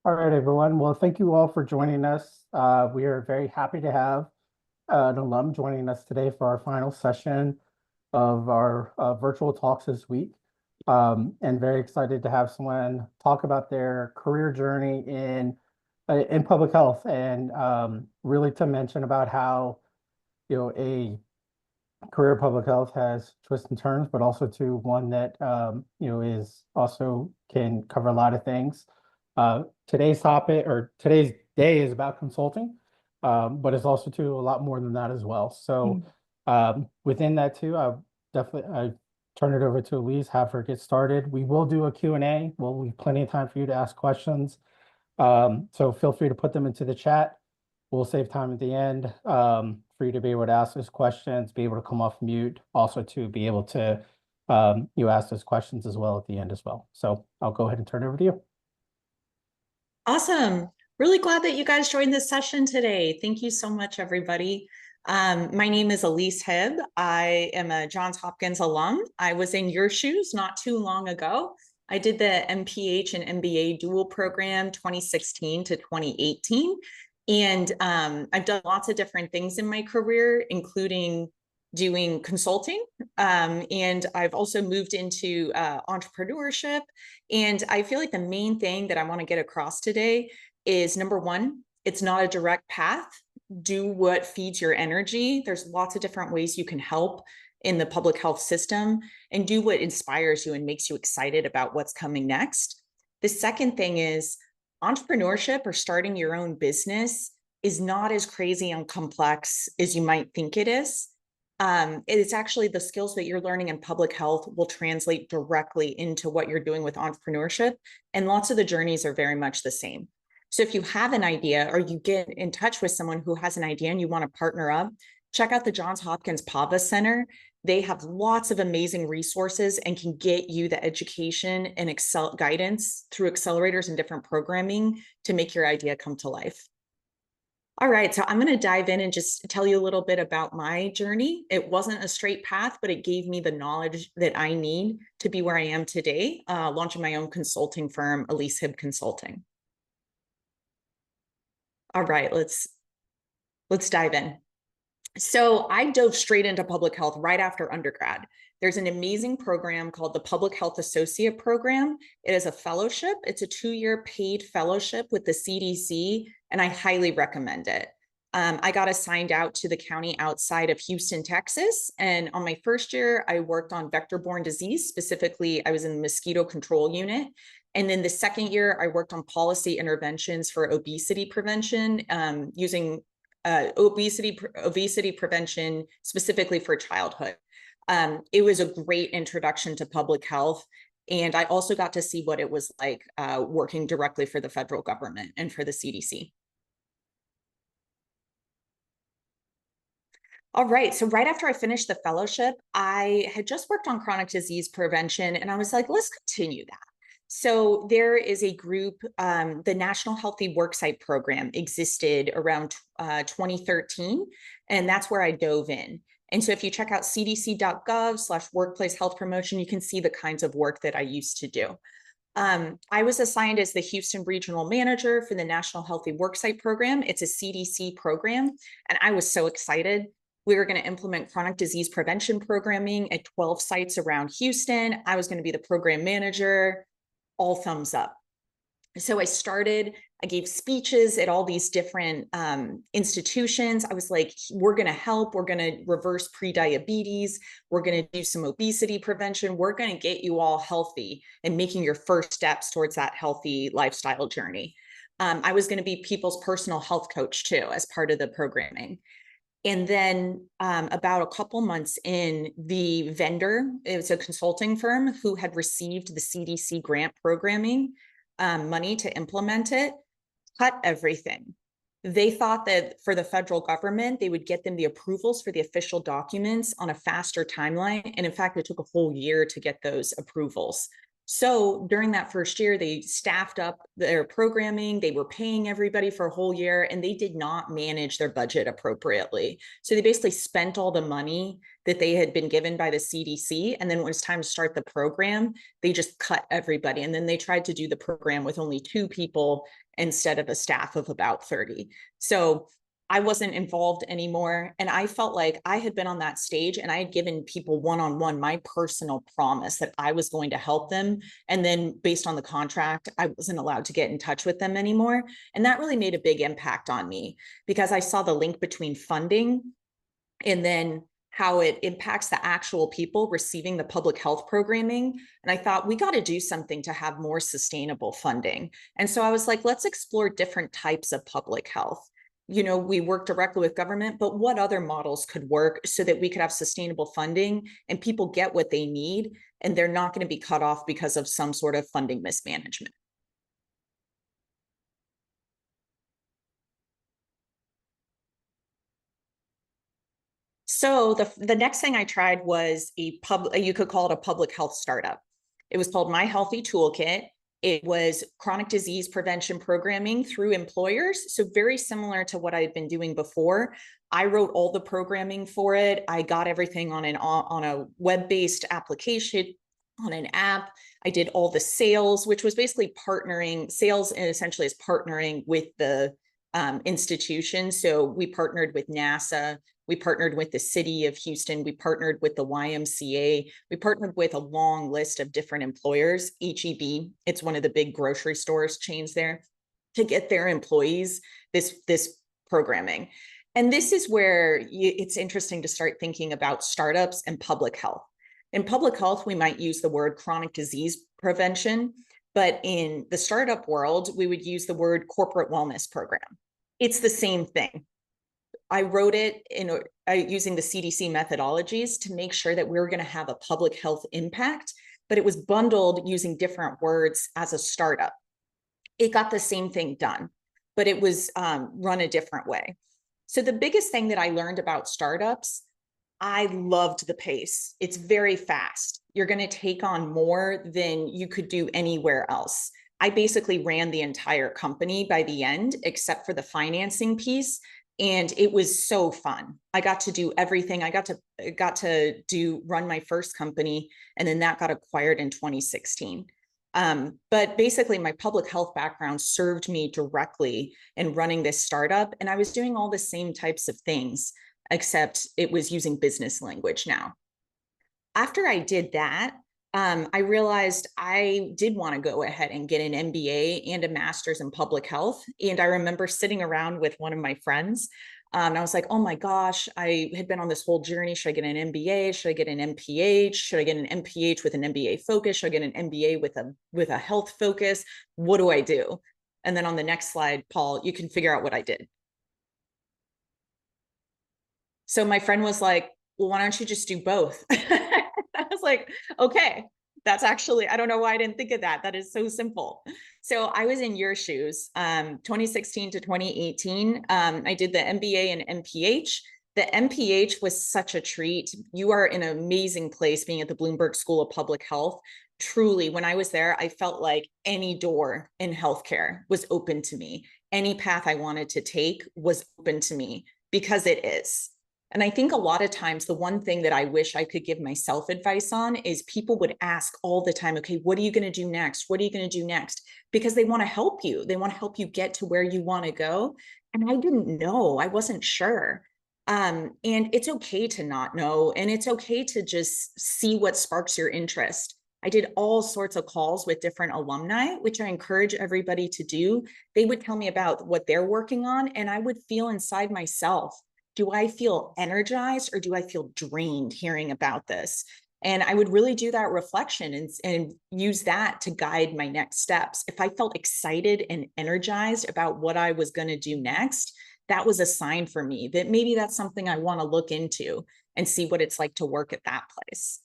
All right, everyone. Well, thank you all for joining us. We are very happy to have an alum joining us today for our final session of our virtual talks this week. And very excited to have someone talk about their career journey in public health and really to mention about how, a career in public health has twists and turns, but also to one that, is also can cover a lot of things. Today's topic or today's day is about consulting, but it's also to a lot more than that as well. So within that too, I turn it over to Elyse, have her get started. We will do a Q&A. We'll leave plenty of time for you to ask questions. So feel free to put them into the chat. We'll save time at the end for you to be able to ask those questions, be able to come off mute, also to be able to you ask those questions as well at the end as well. So I'll go ahead and turn it over to you. Awesome. Really glad that you guys joined this session today. Thank you so much, everybody. My name is Elyse Heob. I am a Johns Hopkins alum. I was in your shoes not too long ago. I did the MPH and MBA dual program 2016 to 2018. And I've done lots of different things in my career, including doing consulting. And I've also moved into entrepreneurship. And I feel like the main thing that I want to get across today is, number one, it's not a direct path. Do what feeds your energy. There's lots of different ways you can help in the public health system, and do what inspires you and makes you excited about what's coming next. The second thing is, entrepreneurship or starting your own business is not as crazy and complex as you might think it is. It's actually the skills that you're learning in public health will translate directly into what you're doing with entrepreneurship. And lots of the journeys are very much the same. So if you have an idea or you get in touch with someone who has an idea and you want to partner up, check out the Johns Hopkins PAVA Center. They have lots of amazing resources and can get you the education and guidance through accelerators and different programming to make your idea come to life. All right, so I'm going to dive in and just tell you a little bit about my journey. It wasn't a straight path, but it gave me the knowledge that I need to be where I am today, launching my own consulting firm, Elyse Heob Consulting. All right, let's dive in. So I dove straight into public health right after undergrad. There's an amazing program called the Public Health Associate Program. It is a fellowship. It's a 2-year paid fellowship with the CDC, and I highly recommend it. I got assigned out to the county outside of Houston, Texas. And on my first year, I worked on vector-borne disease. Specifically, I was in the mosquito control unit. And then the second year, I worked on policy interventions for obesity prevention, using obesity prevention specifically for childhood. It was a great introduction to public health. And I also got to see what it was like working directly for the federal government and for the CDC. All right, so right after I finished the fellowship, I had just worked on chronic disease prevention, and I was like, let's continue that. So there is a group, the National Healthy Worksite Program existed around 2013, and that's where I dove in. And so if you check out cdc.gov/workplace health promotion, you can see the kinds of work that I used to do. I was assigned as the Houston Regional Manager for the National Healthy Worksite Program. It's a CDC program, and I was so excited. We were going to implement chronic disease prevention programming at 12 sites around Houston. I was going to be the program manager. All thumbs up. So I gave speeches at all these different institutions. I was like, we're going to help. We're going to reverse prediabetes. We're going to do some obesity prevention. We're going to get you all healthy and making your first steps towards that healthy lifestyle journey. I was going to be people's personal health coach too, as part of the programming. And then about a couple months in, the vendor, it was a consulting firm who had received the CDC grant programming money to implement it, cut everything. They thought that for the federal government, they would get them the approvals for the official documents on a faster timeline. And in fact, it took a whole year to get those approvals. So during that first year, they staffed up their programming, they were paying everybody for a whole year, and they did not manage their budget appropriately. So they basically spent all the money that they had been given by the CDC. And then when it was time to start the program, they just cut everybody. And then they tried to do the program with only 2 people instead of a staff of about 30. So I wasn't involved anymore. And I felt like I had been on that stage and I had given people one-on-one my personal promise that I was going to help them. And then based on the contract, I wasn't allowed to get in touch with them anymore. And that really made a big impact on me because I saw the link between funding and then how it impacts the actual people receiving the public health programming. And I thought, we got to do something to have more sustainable funding. And so I was like, let's explore different types of public health. You know, we work directly with government, but what other models could work so that we could have sustainable funding and people get what they need and they're not going to be cut off because of some sort of funding mismanagement. So the next thing I tried was you could call it a public health startup. It was called My Healthy Toolkit. It was chronic disease prevention programming through employers. So very similar to what I had been doing before. I wrote all the programming for it. I got everything on a web-based application, on an app. I did all the sales, which was basically partnering. Sales essentially is partnering with the institution. So we partnered with NASA. We partnered with the city of Houston. We partnered with the YMCA. We partnered with a long list of different employers, HEB. It's one of the big grocery stores chains there, to get their employees this programming. And this is where it's interesting to start thinking about startups and public health. In public health, we might use the word chronic disease prevention, but in the startup world, we would use the word corporate wellness program. It's the same thing. I wrote it using the CDC methodologies to make sure that we were going to have a public health impact, but it was bundled using different words as a startup. It got the same thing done, but it was run a different way. So the biggest thing that I learned about startups, I loved the pace. It's very fast. You're going to take on more than you could do anywhere else. I basically ran the entire company by the end, except for the financing piece. And it was so fun. I got to do everything. I got to run my first company, and then that got acquired in 2016. But basically my public health background served me directly in running this startup. And I was doing all the same types of things, except it was using business language now. After I did that, I realized I did want to go ahead and get an MBA and a master's in public health. And I remember sitting around with one of my friends. And I was like, oh my gosh, I had been on this whole journey. Should I get an MBA? Should I get an MPH? Should I get an MPH with an MBA focus? Should I get an MBA with a health focus? What do I do? And then on the next slide, Paul, you can figure out what I did. So my friend was like, well, why don't you just do both? I was like, okay, that's actually, I don't know why I didn't think of that. That is so simple. So I was in your shoes, 2016 to 2018. I did the MBA and MPH. The MPH was such a treat. You are in an amazing place being at the Bloomberg School of Public Health. Truly, when I was there, I felt like any door in healthcare was open to me. Any path I wanted to take was open to me because it is. And I think a lot of times the one thing that I wish I could give myself advice on is people would ask all the time, okay, what are you going to do next? What are you going to do next? Because they want to help you. They want to help you get to where you want to go. And I didn't know. I wasn't sure. And it's okay to not know. And it's okay to just see what sparks your interest. I did all sorts of calls with different alumni, which I encourage everybody to do. They would tell me about what they're working on, and I would feel inside myself, do I feel energized or do I feel drained hearing about this? And I would really do that reflection and use that to guide my next steps. If I felt excited and energized about what I was going to do next, that was a sign for me that maybe that's something I want to look into and see what it's like to work at that place.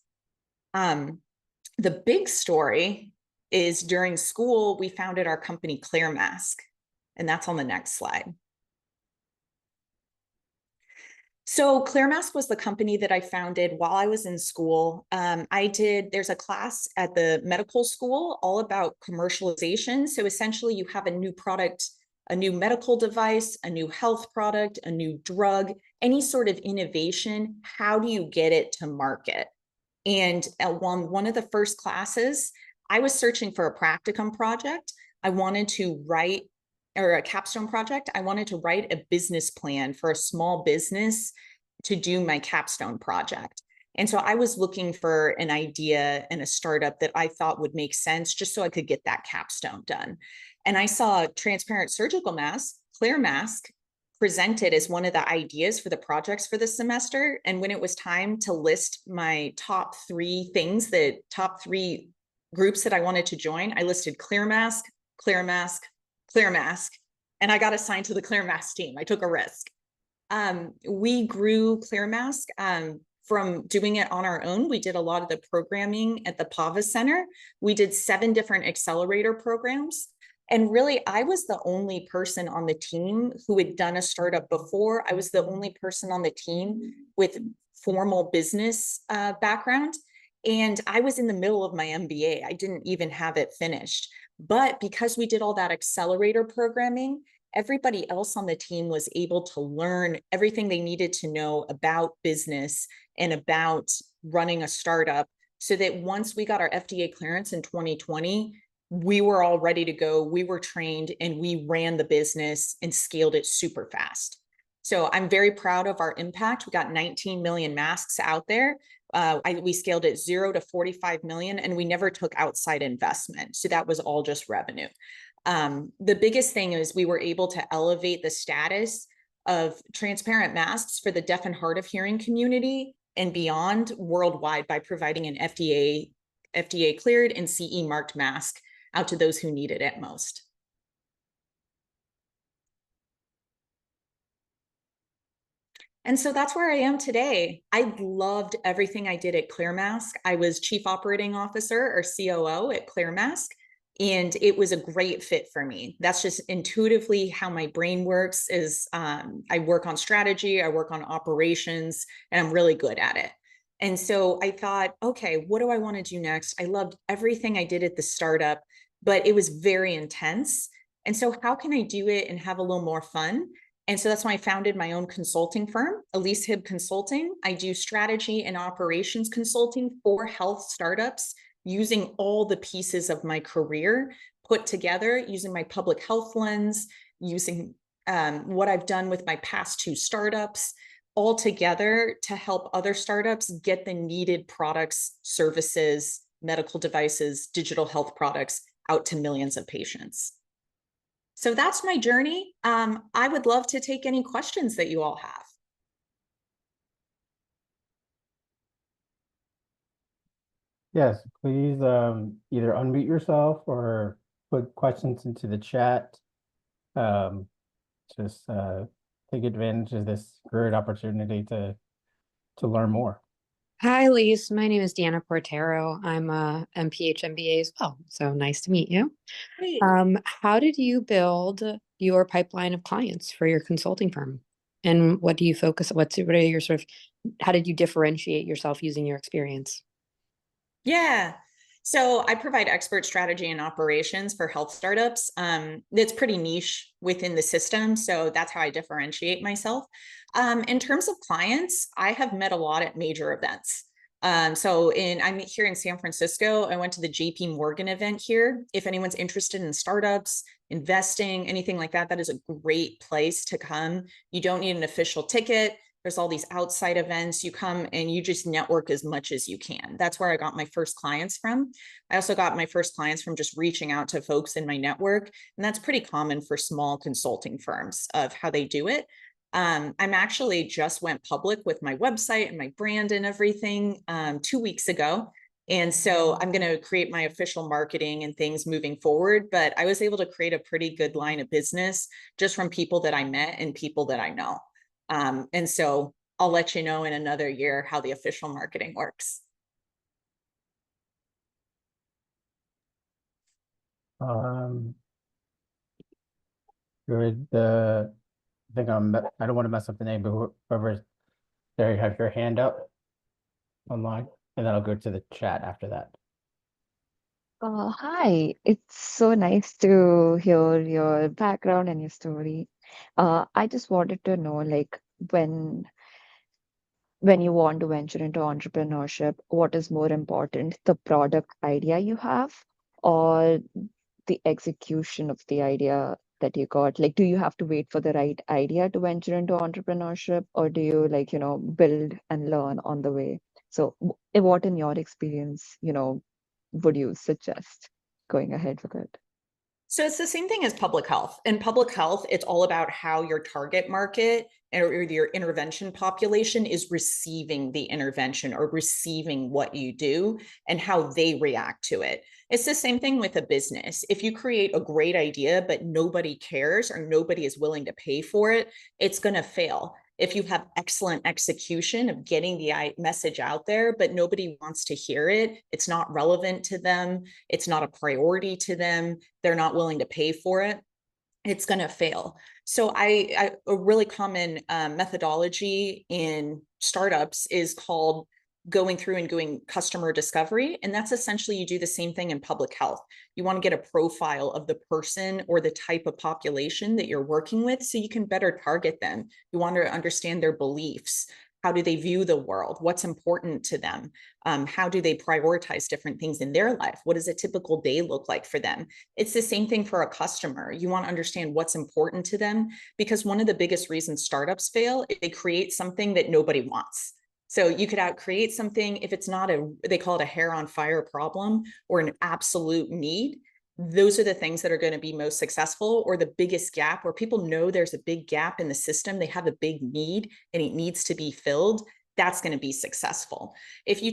The big story is during school, we founded our company ClearMask, and that's on the next slide. So ClearMask was the company that I founded while I was in school. There's a class at the medical school all about commercialization. So essentially you have a new product, a new medical device, a new health product, a new drug, any sort of innovation. How do you get it to market? And at one of the first classes, I was searching for a practicum project. I wanted to write, or a capstone project. I wanted to write a business plan for a small business to do my capstone project. And so I was looking for an idea and a startup that I thought would make sense just so I could get that capstone done. And I saw transparent surgical mask, ClearMask, presented as one of the ideas for the projects for this semester. And when it was time to list my top three groups that I wanted to join, I listed ClearMask, ClearMask, ClearMask, and I got assigned to the ClearMask team. I took a risk. We grew ClearMask from doing it on our own. We did a lot of the programming at the PAVA Center. We did 7 different accelerator programs. And really, I was the only person on the team who had done a startup before. I was the only person on the team with formal business background. And I was in the middle of my MBA. I didn't even have it finished. But because we did all that accelerator programming, everybody else on the team was able to learn everything they needed to know about business and about running a startup, so that once we got our FDA clearance in 2020, we were all ready to go. We were trained and we ran the business and scaled it super fast. So I'm very proud of our impact. We got 19 million masks out there. We scaled it 0 to 45 million, and we never took outside investment. So that was all just revenue. The biggest thing is we were able to elevate the status of transparent masks for the deaf and hard of hearing community and beyond worldwide by providing an FDA-cleared and CE-marked mask out to those who need it at most. And so that's where I am today. I loved everything I did at ClearMask. I was Chief Operating Officer, or COO, at ClearMask, and it was a great fit for me. That's just intuitively how my brain works. I work on strategy, I work on operations, and I'm really good at it. And so I thought, okay, what do I want to do next? I loved everything I did at the startup, but it was very intense. And so how can I do it and have a little more fun? And so that's why I founded my own consulting firm, Elyse Heob Consulting. I do strategy and operations consulting for health startups, using all the pieces of my career put together, using my public health lens, using what I've done with my past 2 startups, all together to help other startups get the needed products, services, medical devices, digital health products out to millions of patients. So that's my journey. I would love to take any questions that you all have. Yes, please either unmute yourself or put questions into the chat. Just take advantage of this great opportunity to learn more. Hi, Elyse. My name is Deanna Portero. I'm a MPH MBA as well. So nice to meet you. Great. How did you build your pipeline of clients for your consulting firm? And what do you focus? What are your how did you differentiate yourself using your experience? Yeah. So I provide expert strategy and operations for health startups. It's pretty niche within the system. So that's how I differentiate myself. In terms of clients, I have met a lot at major events. I'm here in San Francisco. I went to the JP Morgan event here. If anyone's interested in startups, investing, anything like that, that is a great place to come. You don't need an official ticket. There's all these outside events. You come and you just network as much as you can. That's where I got my first clients from. I also got my first clients from just reaching out to folks in my network. And that's pretty common for small consulting firms of how they do it. I'm actually just went public with my website and my brand and everything 2 weeks ago. And so I'm going to create my official marketing and things moving forward. But I was able to create a pretty good line of business just from people that I met and people that I know. And so I'll let you know in another year how the official marketing works. Good. I think I don't want to mess up the name, but whoever There you have your hand up online, and then I'll go to the chat after that. Hi, it's so nice to hear your background and your story. I just wanted to know, like, when you want to venture into entrepreneurship, what is more important, the product idea you have or the execution of the idea that you got? Like, do you have to wait for the right idea to venture into entrepreneurship, or do you like, build and learn on the way? So, what in your experience, would you suggest going ahead with it? So it's the same thing as public health. In public health, it's all about how your target market or your intervention population is receiving the intervention or receiving what you do and how they react to it. It's the same thing with a business. If you create a great idea, but nobody cares or nobody is willing to pay for it, it's going to fail. If you have excellent execution of getting the message out there, but nobody wants to hear it, it's not relevant to them, it's not a priority to them, they're not willing to pay for it, it's going to fail. So a really common methodology in startups is called going through and doing customer discovery. And that's essentially, you do the same thing in public health. You want to get a profile of the person or the type of population that you're working with so you can better target them. You want to understand their beliefs. How do they view the world? What's important to them? How do they prioritize different things in their life? What does a typical day look like for them? It's the same thing for a customer. You want to understand what's important to them, because one of the biggest reasons startups fail is they create something that nobody wants. So you could create something, if it's not they call it a hair on fire problem or an absolute need, those are the things that are going to be most successful, or the biggest gap where people know there's a big gap in the system, they have a big need and it needs to be filled. That's going to be successful. If you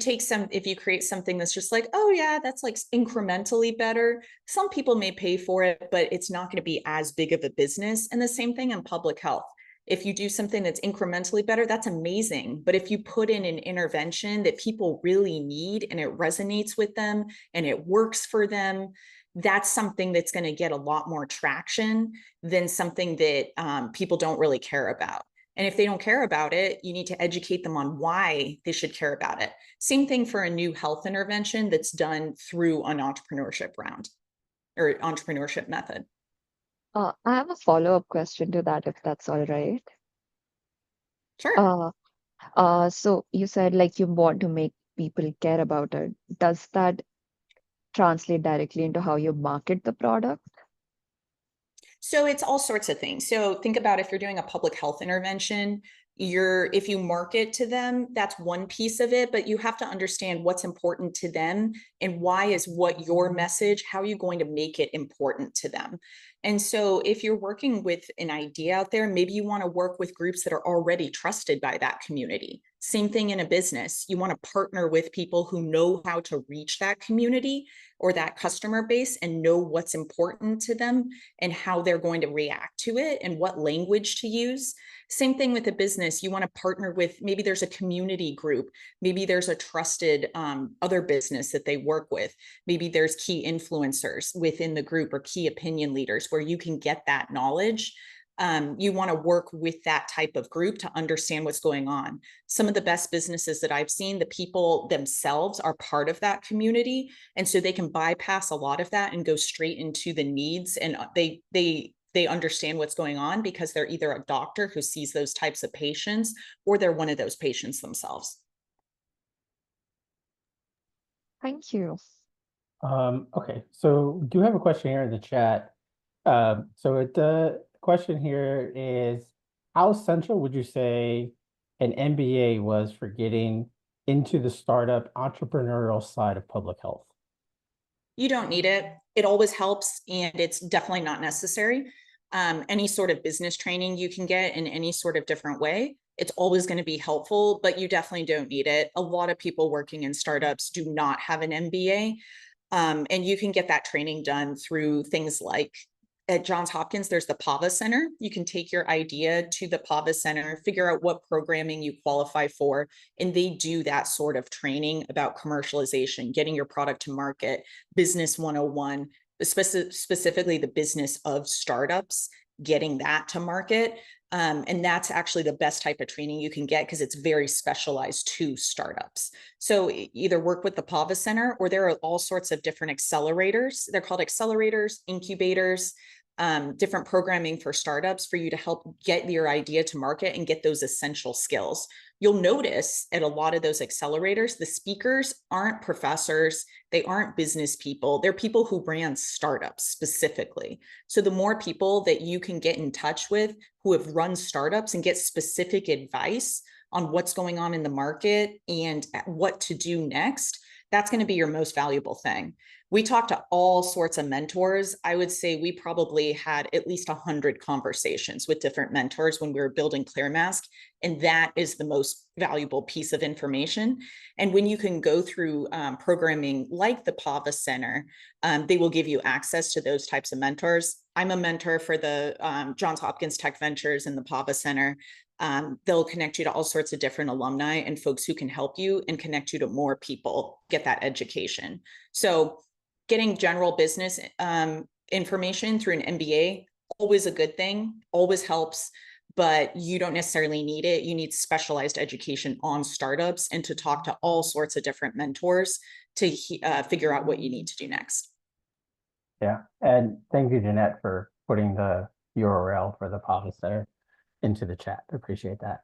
create something that's just like, oh yeah, that's like incrementally better, some people may pay for it, but it's not going to be as big of a business. And the same thing in public health. If you do something that's incrementally better, that's amazing. But if you put in an intervention that people really need and it resonates with them and it works for them, that's something that's going to get a lot more traction than something that people don't really care about. And if they don't care about it, you need to educate them on why they should care about it. Same thing for a new health intervention that's done through an entrepreneurship round or entrepreneurship method. I have a follow-up question to that, if that's all right. Sure. So you said like you want to make people care about it. Does that translate directly into how you market the product? So it's all sorts of things. So think about if you're doing a public health intervention, if you market to them, that's one piece of it, but you have to understand what's important to them and why is what your message, how are you going to make it important to them? And so if you're working with an idea out there, maybe you want to work with groups that are already trusted by that community. Same thing in a business. You want to partner with people who know how to reach that community or that customer base and know what's important to them and how they're going to react to it and what language to use. Same thing with a business. You want to partner with, maybe there's a community group, maybe there's a trusted other business that they work with, maybe there's key influencers within the group or key opinion leaders where you can get that knowledge. You want to work with that type of group to understand what's going on. Some of the best businesses that I've seen, the people themselves are part of that community. And so they can bypass a lot of that and go straight into the needs. And they understand what's going on because they're either a doctor who sees those types of patients or they're one of those patients themselves. Thank you. Okay, so we do have a question here in the chat. The question here is, how essential would you say an MBA was for getting into the startup entrepreneurial side of public health? You don't need it. It always helps, and it's definitely not necessary. Any sort of business training you can get in any sort of different way, it's always going to be helpful, but you definitely don't need it. A lot of people working in startups do not have an MBA. And you can get that training done through things like at Johns Hopkins, there's the PAVA Center. You can take your idea to the PAVA Center, figure out what programming you qualify for, and they do that sort of training about commercialization, getting your product to market, business 101, specifically the business of startups, getting that to market. And that's actually the best type of training you can get because it's very specialized to startups. So either work with the PAVA Center, or there are all sorts of different accelerators. They're called accelerators, incubators, different programming for startups for you to help get your idea to market and get those essential skills. You'll notice at a lot of those accelerators, the speakers aren't professors, they aren't business people, they're people who ran startups specifically. So the more people that you can get in touch with who have run startups and get specific advice on what's going on in the market and what to do next, that's going to be your most valuable thing. We talked to all sorts of mentors. I would say we probably had at least 100 conversations with different mentors when we were building ClearMask. And that is the most valuable piece of information. And when you can go through programming like the PAVA Center, they will give you access to those types of mentors. I'm a mentor for the Johns Hopkins Tech Ventures and the PAVA Center. They'll connect you to all sorts of different alumni and folks who can help you and connect you to more people, get that education. So getting general business information through an MBA, always a good thing, always helps, but you don't necessarily need it. You need specialized education on startups and to talk to all sorts of different mentors to figure out what you need to do next. Yeah, and thank you, Jeanette, for putting the URL for the PAVA Center into the chat. I appreciate that.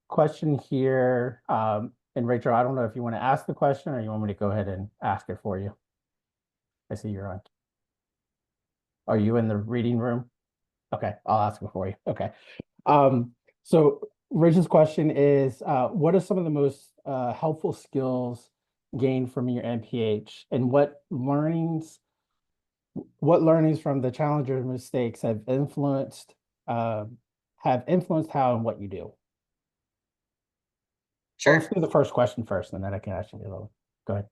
Question here, and Rachel, I don't know if you want to ask the question or you want me to go ahead and ask it for you. I see you're on. Are you in the reading room? Okay, I'll ask it for you. Okay. So Rachel's question is, what are some of the most helpful skills gained from your MPH, and what learnings from the challenges and mistakes have influenced how and what you do? Sure. Let's do the first question first, and then I can actually go ahead.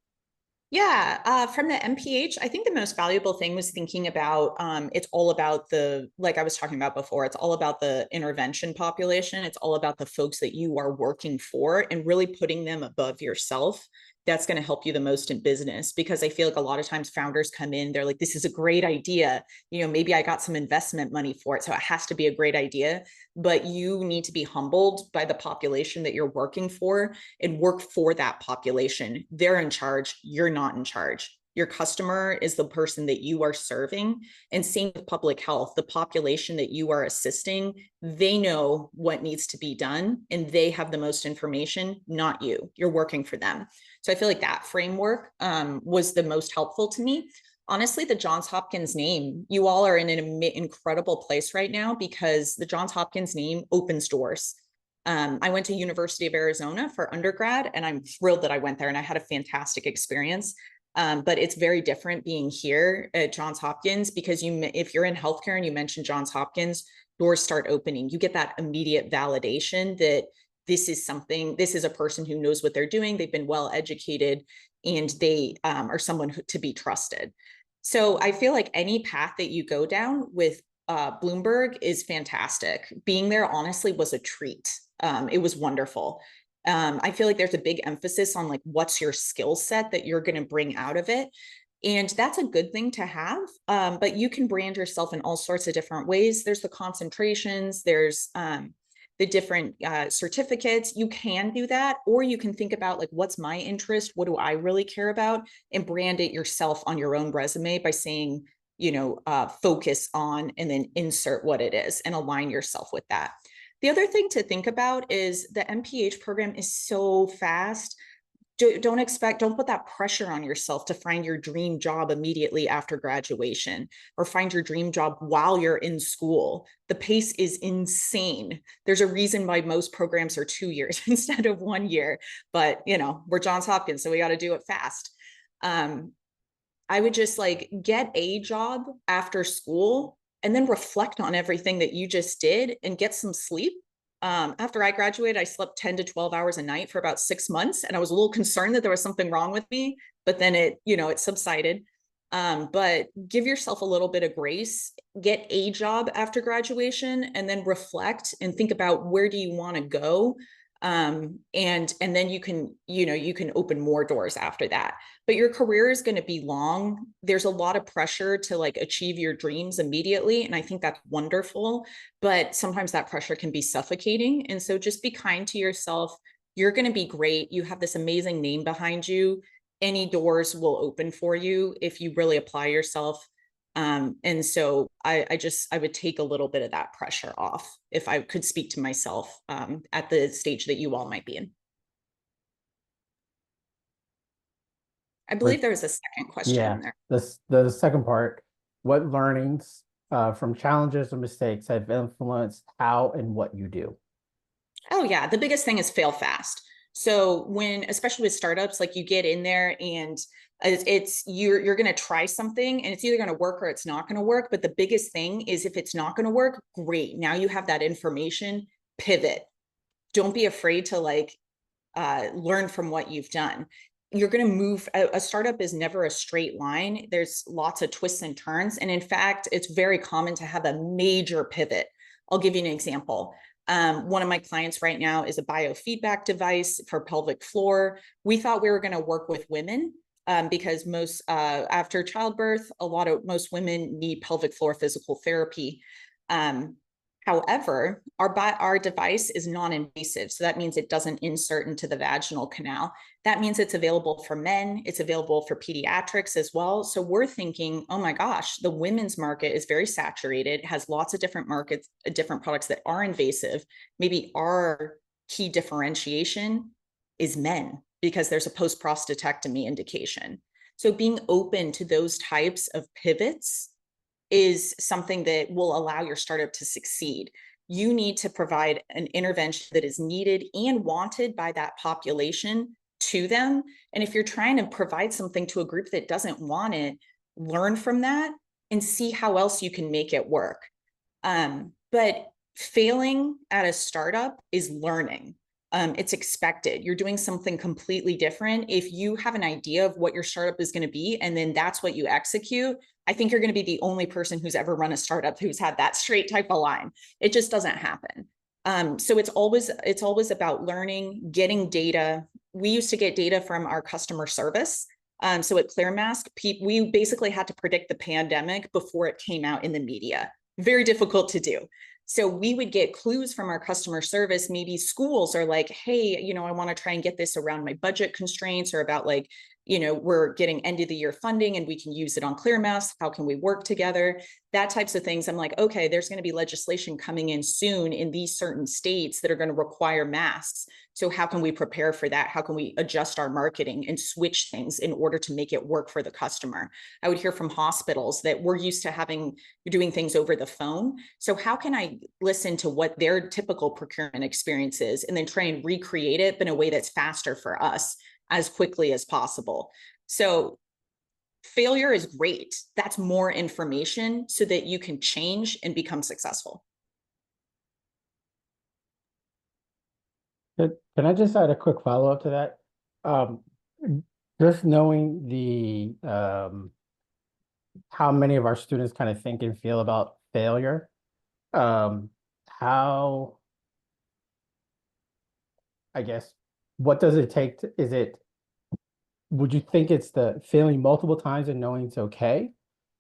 Yeah, from the MPH, I think the most valuable thing was thinking about, it's all about like I was talking about before, it's all about the intervention population. It's all about the folks that you are working for and really putting them above yourself. That's going to help you the most in business, because I feel like a lot of times founders come in, they're like, this is a great idea. Maybe I got some investment money for it, so it has to be a great idea. But you need to be humbled by the population that you're working for and work for that population. They're in charge. You're not in charge. Your customer is the person that you are serving. And same with public health, the population that you are assisting, they know what needs to be done and they have the most information, not you. You're working for them. So I feel like that framework was the most helpful to me. Honestly, the Johns Hopkins name, you all are in an incredible place right now because the Johns Hopkins name opens doors. I went to University of Arizona for undergrad, and I'm thrilled that I went there and I had a fantastic experience. But it's very different being here at Johns Hopkins because if you're in healthcare and you mention Johns Hopkins, doors start opening. You get that immediate validation that this is a person who knows what they're doing. They've been well educated and they are someone to be trusted. So I feel like any path that you go down with Bloomberg is fantastic. Being there, honestly, was a treat. It was wonderful. I feel like there's a big emphasis on like, what's your skill set that you're going to bring out of it. And that's a good thing to have. But you can brand yourself in all sorts of different ways. There's the concentrations, there's the different certificates. You can do that, or you can think about like, what's my interest? What do I really care about? And brand it yourself on your own resume by saying, focus on, and then insert what it is and align yourself with that. The other thing to think about is the MPH program is so fast. Don't put that pressure on yourself to find your dream job immediately after graduation or find your dream job while you're in school. The pace is insane. There's a reason why most programs are 2 years instead of 1 year, but we're Johns Hopkins, so we got to do it fast. I would just get a job after school and then reflect on everything that you just did and get some sleep. After I graduated, I slept 10 to 12 hours a night for about 6 months. And I was a little concerned that there was something wrong with me, but then it subsided. But give yourself a little bit of grace, get a job after graduation, and then reflect and think about where do you want to go? And then you can, you can open more doors after that. But your career is going to be long. There's a lot of pressure to like achieve your dreams immediately. And I think that's wonderful, but sometimes that pressure can be suffocating. And so just be kind to yourself. You're going to be great. You have this amazing name behind you. Any doors will open for you if you really apply yourself. And so I would take a little bit of that pressure off if I could speak to myself at the stage that you all might be in. I believe there was a second question Yeah, there. the second part, what learnings from challenges or mistakes have influenced how and what you do? Oh yeah, the biggest thing is fail fast. So when, especially with startups, like you get in there and you're going to try something and it's either going to work or it's not going to work. But the biggest thing is if it's not going to work, great. Now you have that information, pivot. Don't be afraid to like learn from what you've done. You're going to move. A startup is never a straight line. There's lots of twists and turns. And in fact, it's very common to have a major pivot. I'll give you an example. One of my clients right now is a biofeedback device for pelvic floor. We thought we were going to work with women because most after childbirth, most women need pelvic floor physical therapy. However, our device is non-invasive. So that means it doesn't insert into the vaginal canal. That means it's available for men. It's available for pediatrics as well. So we're thinking, oh my gosh, the women's market is very saturated, has lots of different markets, different products that are invasive. Maybe our key differentiation is men because there's a post-prostatectomy indication. So being open to those types of pivots is something that will allow your startup to succeed. You need to provide an intervention that is needed and wanted by that population to them. And if you're trying to provide something to a group that doesn't want it, learn from that and see how else you can make it work. But failing at a startup is learning. It's expected. You're doing something completely different. If you have an idea of what your startup is going to be, and then that's what you execute, I think you're going to be the only person who's ever run a startup who's had that straight type of line. It just doesn't happen. So it's always about learning, getting data. We used to get data from our customer service. So at ClearMask, we basically had to predict the pandemic before it came out in the media. Very difficult to do. So we would get clues from our customer service. Maybe schools are like, hey, I want to try and get this around my budget constraints, or about like, we're getting end of the year funding and we can use it on ClearMask. How can we work together? That types of things. I'm like, okay, there's going to be legislation coming in soon in these certain states that are going to require masks. So how can we prepare for that? How can we adjust our marketing and switch things in order to make it work for the customer? I would hear from hospitals that we're used to doing things over the phone. So how can I listen to what their typical procurement experience is and then try and recreate it in a way that's faster for us as quickly as possible? So failure is great. That's more information so that you can change and become successful. Can I just add a quick follow-up to that? Just knowing the how many of our students kind of think and feel about failure, how, I guess, what does it take would you think it's the failing multiple times and knowing it's okay?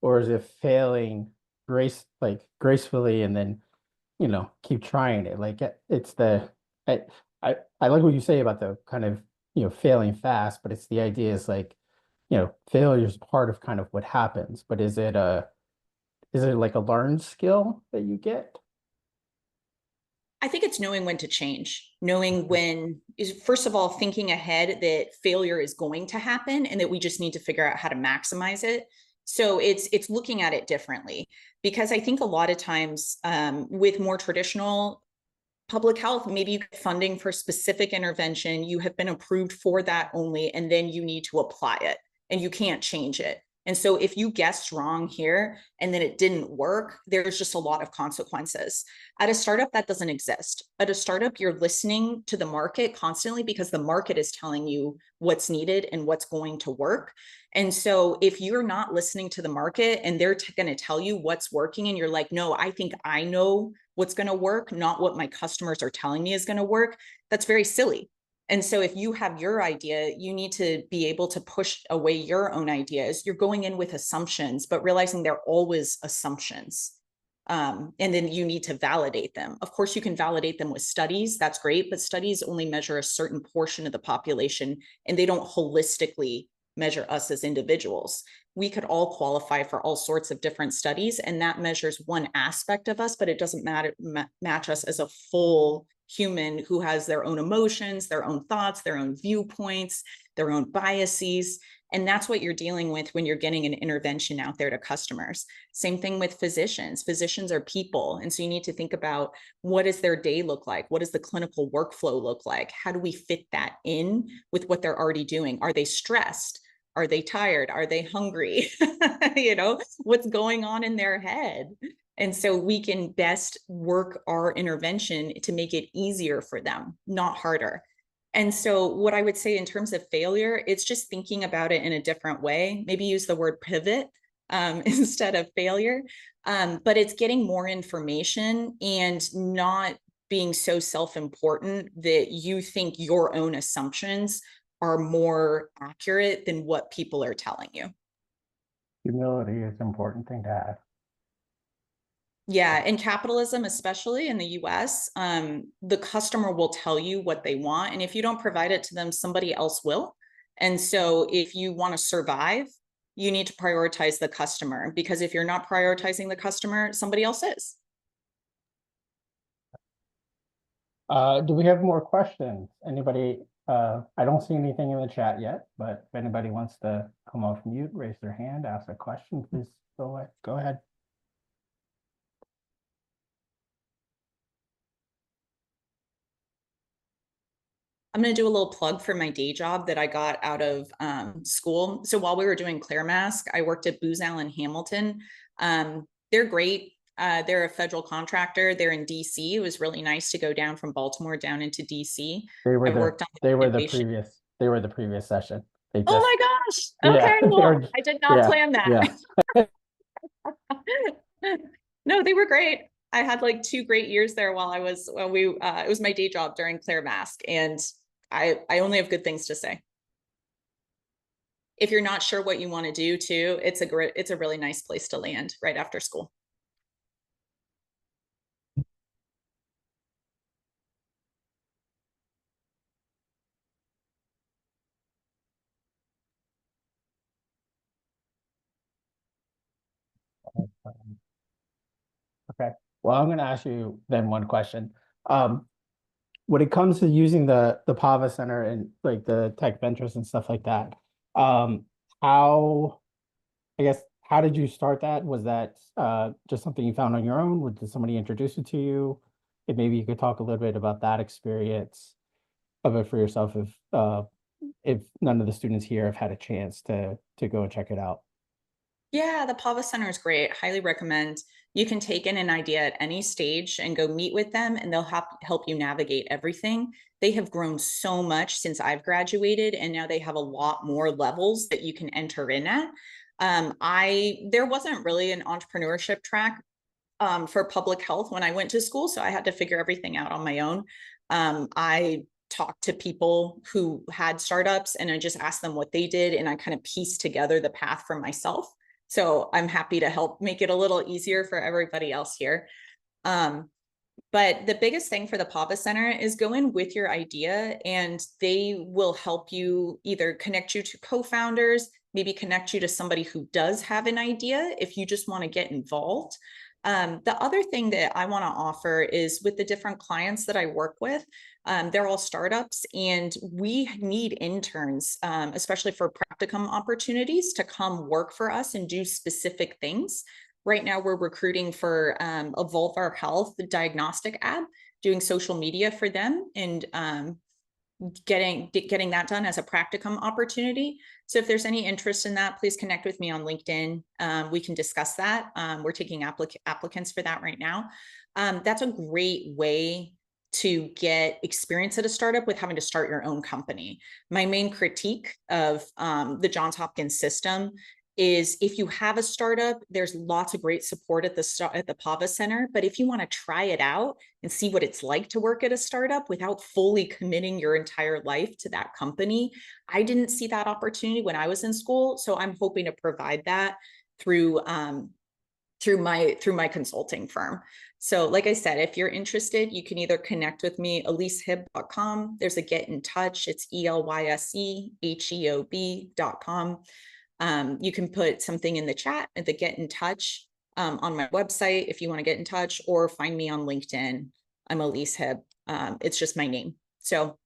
Or is it failing gracefully and then, keep trying it? Like I like what you say about the kind of, failing fast, but it's the idea is like, failure is part of kind of what happens, but is it like a learned skill that you get? I think it's knowing when to change, knowing when is, first of all, thinking ahead that failure is going to happen and that we just need to figure out how to maximize it. So it's looking at it differently, because I think a lot of times with more traditional public health, maybe you get funding for specific intervention, you have been approved for that only, and then you need to apply it and you can't change it. And so if you guessed wrong here and then it didn't work, there's just a lot of consequences. At a startup, that doesn't exist. At a startup, you're listening to the market constantly because the market is telling you what's needed and what's going to work. And so if you're not listening to the market and they're going to tell you what's working and you're like, no, I think I know what's going to work, not what my customers are telling me is going to work, that's very silly. And so if you have your idea, you need to be able to push away your own ideas. You're going in with assumptions, but realizing they're always assumptions. And then you need to validate them. Of course, you can validate them with studies. That's great, but studies only measure a certain portion of the population, and they don't holistically measure us as individuals. We could all qualify for all sorts of different studies, and that measures one aspect of us, but it doesn't match us as a full human who has their own emotions, their own thoughts, their own viewpoints, their own biases. And that's what you're dealing with when you're getting an intervention out there to customers. Same thing with physicians. Physicians are people. And so you need to think about, what does their day look like? What does the clinical workflow look like? How do we fit that in with what they're already doing? Are they stressed? Are they tired? Are they hungry? You know, what's going on in their head? And so we can best work our intervention to make it easier for them, not harder. And so what I would say in terms of failure, it's just thinking about it in a different way. Maybe use the word pivot instead of failure. But it's getting more information and not being so self-important that you think your own assumptions are more accurate than what people are telling you. Humility is an important thing to have. Yeah, in capitalism, especially in the US, the customer will tell you what they want. And if you don't provide it to them, somebody else will. And so if you want to survive, you need to prioritize the customer, because if you're not prioritizing the customer, somebody else is. Do we have more questions? Anybody? I don't see anything in the chat yet, but if anybody wants to come off mute, raise their hand, ask a question, please go ahead. I'm going to do a little plug for my day job that I got out of school. So while we were doing ClearMask, I worked at Booz Allen Hamilton. They're great. They're a federal contractor. They're in DC. It was really nice to go down from Baltimore down into DC. They were They were the previous session. Oh my gosh. Okay. Yeah, Well, I did not plan that. Yeah. No, they were great. I had like 2 great years there while it was my day job during ClearMask, and I only have good things to say. If you're not sure what you want to do too, it's a really nice place to land right after school. Okay. Well, I'm going to ask you then one question. When it comes to using the PAVA Center and like the tech ventures and stuff like that, how did you start that? Was that just something you found on your own? Or did somebody introduce it to you? And maybe you could talk a little bit about that experience of it for yourself if none of the students here have had a chance to go and check it out. Yeah, the PAVA Center is great. Highly recommend. You can take in an idea at any stage and go meet with them, and they'll help you navigate everything. They have grown so much since I've graduated, and now they have a lot more levels that you can enter in at. There wasn't really an entrepreneurship track for public health when I went to school, so I had to figure everything out on my own. I talked to people who had startups, and I just asked them what they did, and I kind of pieced together the path for myself. So I'm happy to help make it a little easier for everybody else here. But the biggest thing for the PAVA Center is go in with your idea, and they will help you either connect you to co-founders, maybe connect you to somebody who does have an idea if you just want to get involved. The other thing that I want to offer is with the different clients that I work with, they're all startups, and we need interns, especially for practicum opportunities, to come work for us and do specific things. Right now, we're recruiting for Evolve Our Health, the diagnostic app, doing social media for them, and getting that done as a practicum opportunity. So if there's any interest in that, please connect with me on LinkedIn. We can discuss that. We're taking applicants for that right now. That's a great way to get experience at a startup with having to start your own company. My main critique of the Johns Hopkins system is if you have a startup, there's lots of great support at the PAVA Center. But if you want to try it out and see what it's like to work at a startup without fully committing your entire life to that company, I didn't see that opportunity when I was in school. So I'm hoping to provide that through my consulting firm. So like I said, if you're interested, you can either connect with me, ElyseHeob.com. There's a get in touch. It's ElyseHeob.com. You can put something in the chat at the get in touch on my website if you want to get in touch, or find me on LinkedIn. I'm Elyse Heob. It's just my name. So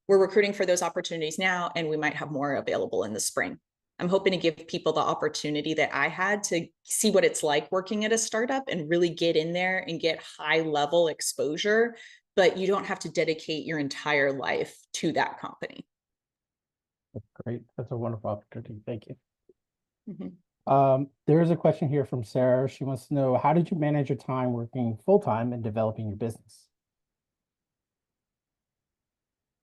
we're recruiting for those opportunities now, and we might have more available in the spring. I'm hoping to give people the opportunity that I had to see what it's like working at a startup and really get in there and get high level exposure, but you don't have to dedicate your entire life to that company. That's great. That's a wonderful opportunity. Thank you. Mm-hmm. There is a question here from Sarah. She wants to know, how did you manage your time working full-time and developing your business?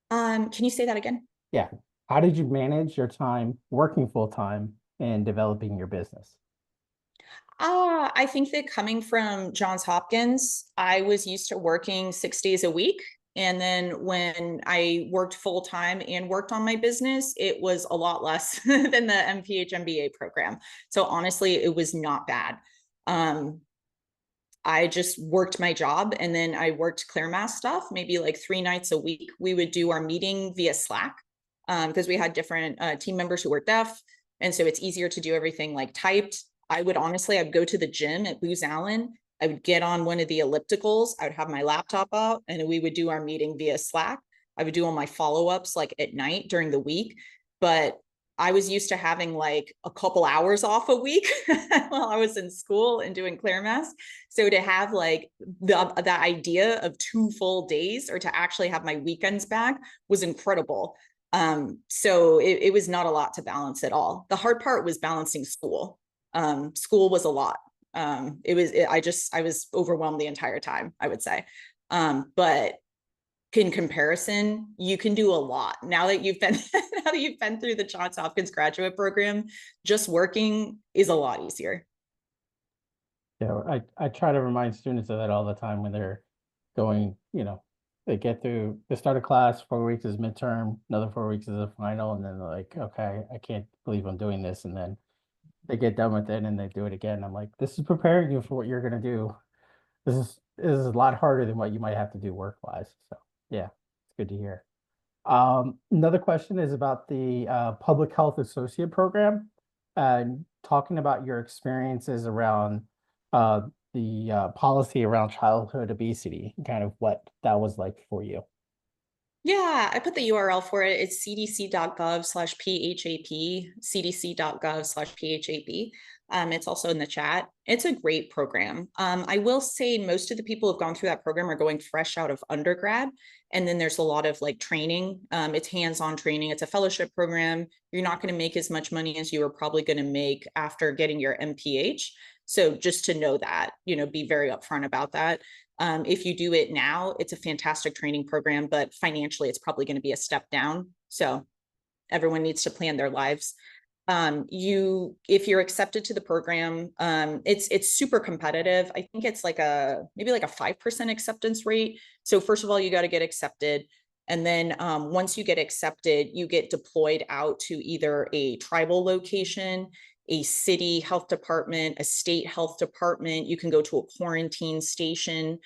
Can you say that again? Yeah. How did you manage your time working full-time and developing your business? I think that coming from Johns Hopkins, I was used to working 6 days a week. And then when I worked full-time and worked on my business, it was a lot less than the MPH MBA program. So honestly, it was not bad. I just worked my job, and then I worked ClearMask stuff, maybe like 3 nights a week. We would do our meeting via Slack because we had different team members who were deaf. And so it's easier to do everything like typed. I'd go to the gym at Booz Allen. I would get on one of the ellipticals. I would have my laptop out, and we would do our meeting via Slack. I would do all my follow-ups like at night during the week. But I was used to having like a couple hours off a week while I was in school and doing ClearMask. So to have like the idea of 2 full days, or to actually have my weekends back, was incredible. So it was not a lot to balance at all. The hard part was balancing school. School was a lot. I was overwhelmed the entire time, I would say. But in comparison, you can do a lot now that you've been through the Johns Hopkins graduate program. Just working is a lot easier. Yeah, I try to remind students of that all the time when they're going, they get through the start of class, 4 weeks is midterm, another 4 weeks is a final, and then they're like, okay, I can't believe I'm doing this. And then they get done with it and they do it again. I'm like, this is preparing you for what you're going to do. This is a lot harder than what you might have to do work-wise. So yeah, it's good to hear. Another question is about the public health associate program, and talking about your experiences around the policy around childhood obesity, kind of what that was like for you. Yeah, I put the URL for it. It's cdc.gov/PHAP, cdc.gov/PHAP. It's also in the chat. It's a great program. I will say most of the people who've gone through that program are going fresh out of undergrad. And then there's a lot of like training. It's hands-on training. It's a fellowship program. You're not going to make as much money as you were probably going to make after getting your MPH. So just to know that, be very upfront about that. If you do it now, it's a fantastic training program, but financially, it's probably going to be a step down. So everyone needs to plan their lives. If you're accepted to the program, it's super competitive. I think it's maybe like a 5% acceptance rate. So first of all, you got to get accepted. And then once you get accepted, you get deployed out to either a tribal location, a city health department, a state health department. You can go to a quarantine station,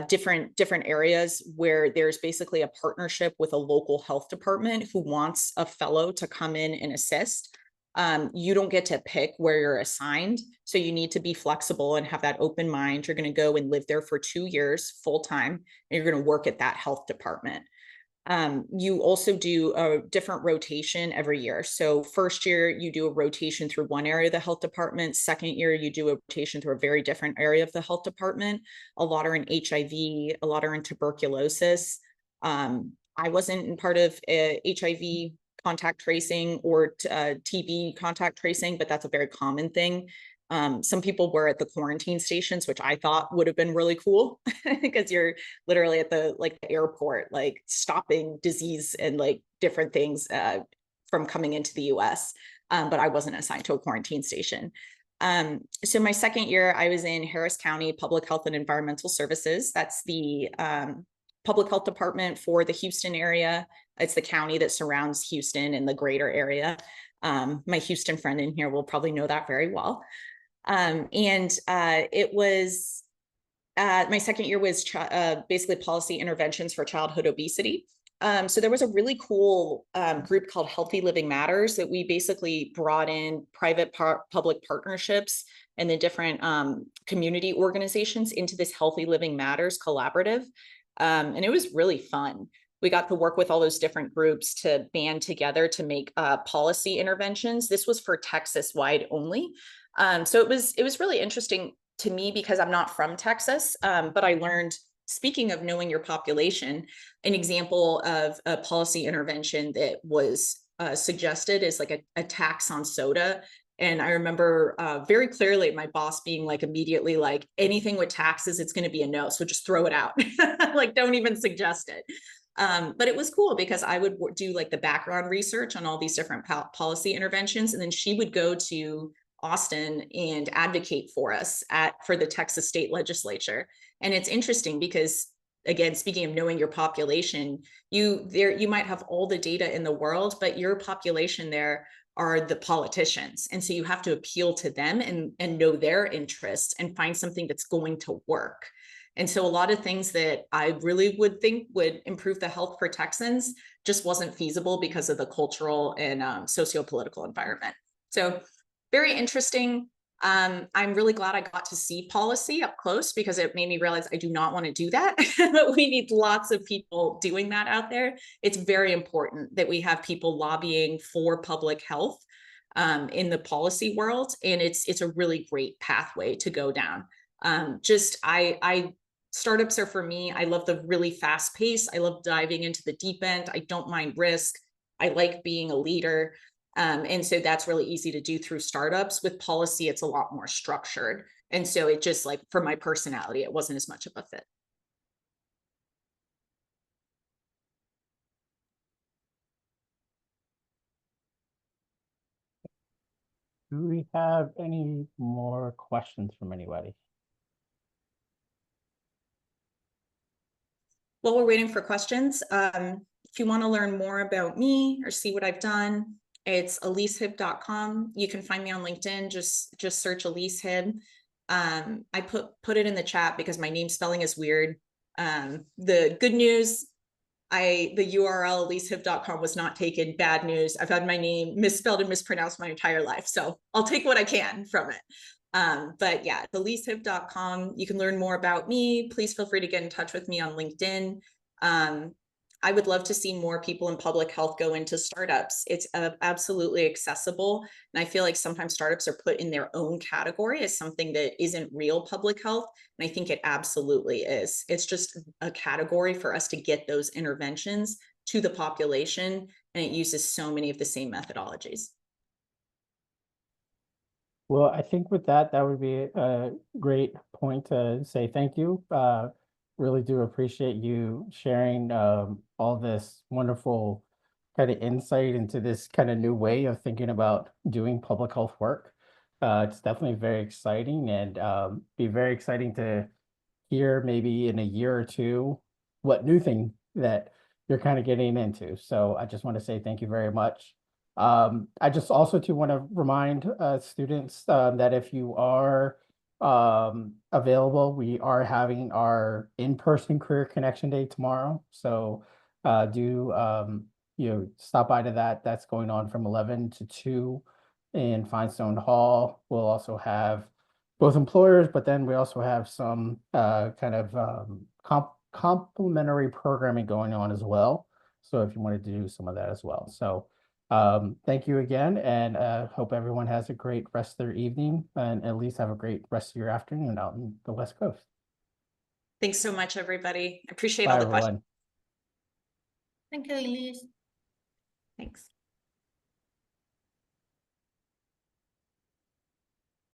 different areas where there's basically a partnership with a local health department who wants a fellow to come in and assist. You don't get to pick where you're assigned. So you need to be flexible and have that open mind. You're going to go and live there for 2 years full time, and you're going to work at that health department. You also do a different rotation every year. So first year, you do a rotation through one area of the health department. Second year, you do a rotation through a very different area of the health department. A lot are in HIV, a lot are in tuberculosis. I wasn't in part of HIV contact tracing or TB contact tracing, but that's a very common thing. Some people were at the quarantine stations, which I thought would have been really cool because you're literally at the airport, like stopping disease and like different things from coming into the US. But I wasn't assigned to a quarantine station. So my second year, I was in Harris County Public Health and Environmental Services. That's the public health department for the Houston area. It's the county that surrounds Houston and the greater area. My Houston friend in here will probably know that very well. It was my second year was basically policy interventions for childhood obesity. So there was a really cool group called Healthy Living Matters that we basically brought in private public partnerships and the different community organizations into this Healthy Living Matters collaborative. And it was really fun. We got to work with all those different groups to band together to make policy interventions. This was for Texas wide only. So it was really interesting to me because I'm not from Texas, but I learned, speaking of knowing your population, an example of a policy intervention that was suggested is like a tax on soda. And I remember very clearly my boss being like immediately like, anything with taxes, it's going to be a no. So just throw it out. Like, don't even suggest it. But it was cool because I would do like the background research on all these different policy interventions. And then she would go to Austin and advocate for us for the Texas state legislature. And it's interesting because, again, speaking of knowing your population, you might have all the data in the world, but your population there are the politicians. And so you have to appeal to them and know their interests and find something that's going to work. And so a lot of things that I really would think would improve the health for Texans just wasn't feasible because of the cultural and socio-political environment. So very interesting. I'm really glad I got to see policy up close because it made me realize I do not want to do that, but we need lots of people doing that out there. It's very important that we have people lobbying for public health in the policy world. And it's a really great pathway to go down. Startups are for me. I love the really fast pace. I love diving into the deep end. I don't mind risk. I like being a leader. And so that's really easy to do through startups. With policy, it's a lot more structured. And so it just, like, for my personality, it wasn't as much of a fit. Do we have any more questions from anybody? While we're waiting for questions, if you want to learn more about me or see what I've done, it's ElyseHeob.com. You can find me on LinkedIn. Just search Elyse Heob. I put it in the chat because my name spelling is weird. The good news, the URL ElyseHeob.com was not taken. Bad news, I've had my name misspelled and mispronounced my entire life. So I'll take what I can from it. But yeah, ElyseHeob.com. You can learn more about me. Please feel free to get in touch with me on LinkedIn. I would love to see more people in public health go into startups. It's absolutely accessible. And I feel like sometimes startups are put in their own category as something that isn't real public health. And I think it absolutely is. It's just a category for us to get those interventions to the population. And it uses so many of the same methodologies. Well, I think with that would be a great point to say thank you. Really do appreciate you sharing all this wonderful kind of insight into this kind of new way of thinking about doing public health work. It's definitely very exciting and be very exciting to hear maybe in a year or two what new thing that you're kind of getting into. So I just want to say thank you very much. I just also too want to remind students that if you are available, we are having our in-person Career Connection Day tomorrow. So do stop by to that. That's going on from 11 to 2 in Finestone Hall. We'll also have both employers, but then we also have some kind of complementary programming going on as well. So if you wanted to do some of that as well. So thank you again, and hope everyone has a great rest of their evening, and at least have a great rest of your afternoon out in the West Coast. Thanks so much, everybody. I appreciate Bye, all the everyone. questions. Thank you, Elyse. Thanks.